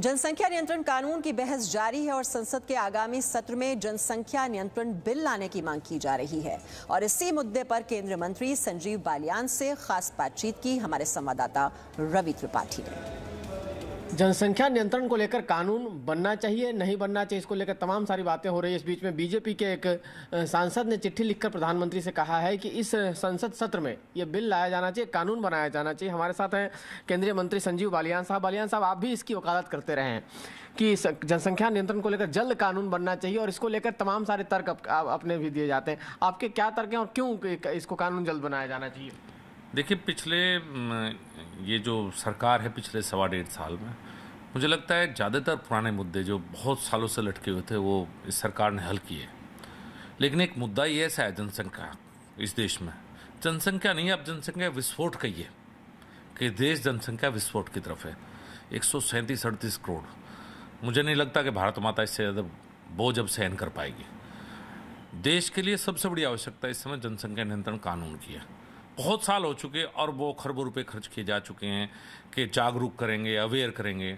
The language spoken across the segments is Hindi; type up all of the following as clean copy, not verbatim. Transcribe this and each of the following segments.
जनसंख्या नियंत्रण कानून की बहस जारी है और संसद के आगामी सत्र में जनसंख्या नियंत्रण बिल लाने की मांग की जा रही है। और इसी मुद्दे पर केंद्रीय मंत्री संजीव बालियान से खास बातचीत की हमारे संवाददाता रवि त्रिपाठी ने। जनसंख्या नियंत्रण को लेकर कानून बनना चाहिए, नहीं बनना चाहिए, इसको लेकर तमाम सारी बातें हो रही है। इस बीच में बीजेपी के एक सांसद ने चिट्ठी लिखकर प्रधानमंत्री से कहा है कि इस संसद सत्र में ये बिल लाया जाना चाहिए, कानून बनाया जाना चाहिए। हमारे साथ हैं केंद्रीय मंत्री संजीव बालियान साहब। बालियान साहब, आप भी इसकी वकालत करते रहे हैं कि जनसंख्या नियंत्रण को लेकर जल्द कानून बनना चाहिए और इसको लेकर तमाम सारे तर्क अपने भी दिए जाते हैं। आपके क्या तर्क हैं और क्यों इसको कानून जल्द बनाया जाना चाहिए? देखिए, पिछले ये जो सरकार है पिछले 1.5 साल में, मुझे लगता है ज़्यादातर पुराने मुद्दे जो बहुत सालों से लटके हुए थे वो इस सरकार ने हल किए। लेकिन एक मुद्दा ये ऐसा है जनसंख्या इस देश में, जनसंख्या नहीं, अब जनसंख्या विस्फोट कहिए कि देश जनसंख्या विस्फोट की तरफ है। 137-38 करोड़, मुझे नहीं लगता कि भारत माता इससे ज़्यादा बोझ अब सहन कर पाएगी। देश के लिए सबसे बड़ी आवश्यकता इस समय जनसंख्या नियंत्रण कानून की है। बहुत साल हो चुके और वो खरबों रुपए खर्च किए जा चुके हैं कि जागरूक करेंगे, अवेयर करेंगे,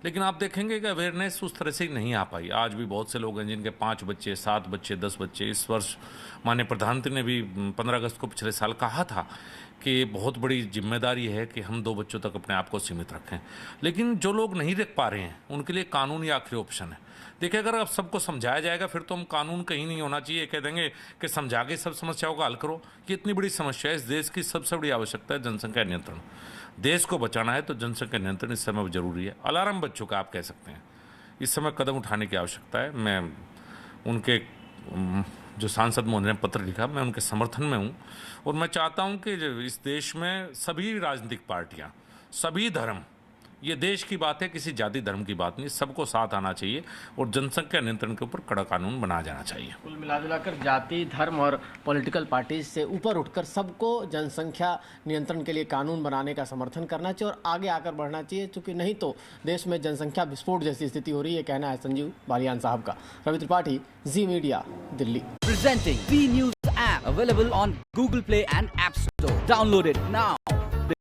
लेकिन आप देखेंगे कि अवेयरनेस उस तरह से नहीं आ पाई। आज भी बहुत से लोग हैं जिनके 5 बच्चे, 7 बच्चे, 10 बच्चे। इस वर्ष माननीय प्रधानमंत्री ने भी 15 अगस्त को पिछले साल कहा था कि बहुत बड़ी जिम्मेदारी है कि हम 2 बच्चों तक अपने आप को सीमित रखें। लेकिन जो लोग नहीं रख पा रहे हैं उनके लिए कानून ही आखिरी ऑप्शन है। देखिए, अगर अब सबको समझाया जाएगा फिर तो हम कानून कहीं नहीं होना चाहिए, कह देंगे कि समझा के सब समस्याओं का हल करो। ये इतनी बड़ी समस्या है, इस देश की सबसे बड़ी आवश्यकता है जनसंख्या नियंत्रण। देश को बचाना है तो जनसंख्या नियंत्रण इस समय जरूरी है। अलार्म बच चुका, आप कह सकते हैं। इस समय कदम उठाने की आवश्यकता है। मैं उनके जो सांसद महोदय ने पत्र लिखा, मैं उनके समर्थन में हूँ और मैं चाहता हूँ कि इस देश में सभी राजनीतिक पार्टियाँ, सभी धर्म, ये देश की बात है, किसी जाति धर्म की बात नहीं, सबको साथ आना चाहिए और जनसंख्या नियंत्रण के ऊपर कड़ा कानून बनाया जाना चाहिए। कुल मिलाकर जाति, धर्म और पॉलिटिकल पार्टीज से ऊपर उठकर सबको जनसंख्या नियंत्रण के लिए कानून बनाने का समर्थन करना चाहिए और आगे आकर बढ़ना चाहिए, क्योंकि नहीं तो देश में जनसंख्या विस्फोट जैसी स्थिति हो रही है। कहना है संजीव बालियान साहब का। Ravi Tripathi, Zee media, Delhi. Presenting V News app available on Google Play and App Store. Download it now.